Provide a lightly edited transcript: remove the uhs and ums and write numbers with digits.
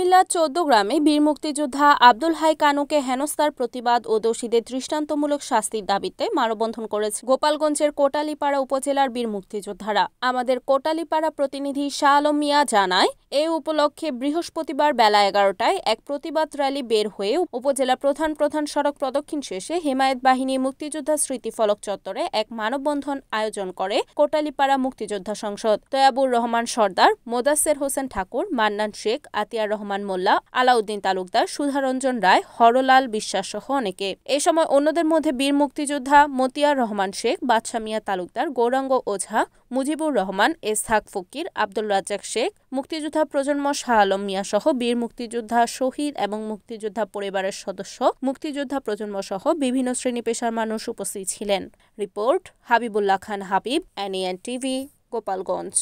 কুমিল্লার ১৪ গ্রামে বীর মুক্তিযোদ্ধা আব্দুল হাই কানুকে হেনস্থার প্রতিবাদ ও দোষীদের দৃষ্টান্তমূলক শাস্তির দাবিতে মানববন্ধন করেছে গোপালগঞ্জের কোটালীপাড়া উপজেলার বীর মুক্তিযোদ্ধারা। আমাদের কোটালীপাড়া প্রতিনিধি শাহ আলম মিয়া জানায়, এ উপলক্ষে বৃহস্পতিবার বেলা ১১টায় এক প্রতিবাদ র্যালি বের হয়ে উপজেলা প্রধান সড়ক প্রদক্ষিণ শেষে হেমায়েত বাহিনী মুক্তিযোদ্ধা স্মৃতিফলক চত্বরে এক মানববন্ধন আয়োজন করে কোটালীপাড়া মুক্তিযোদ্ধা সংসদ। তয়াবুর রহমান সর্দার, মোদাচ্ছের হোসেন ঠাকুর, মান্নান শেখ, আতিয়ার রহমান মোল্লা, আলাউদ্দিন তালুকদার, সুধারঞ্জন রায়, হরলাল বিশ্বাস সহ অনেকে। এ সময় অন্যদের মধ্যে বীর মুক্তিযোদ্ধা মতিয়ার রহমান শেখ, বাদশা মিয়া তালুকদার, গৌরাঙ্গ ওঝা, মুজিবুর রহমান, এসহাক ফকির, আব্দুল রাজ্জাক শেখ, মুক্তিযোদ্ধা প্রজন্ম শাহ আলম মিয়া সহ বীর মুক্তিযোদ্ধা শহীদ এবং মুক্তিযোদ্ধা পরিবারের সদস্য, মুক্তিযোদ্ধা প্রজন্ম সহ বিভিন্ন শ্রেণী পেশার মানুষ উপস্থিত ছিলেন। রিপোর্ট হাবিবুল্লাহ খান হাবিব, NAN TV, গোপালগঞ্জ।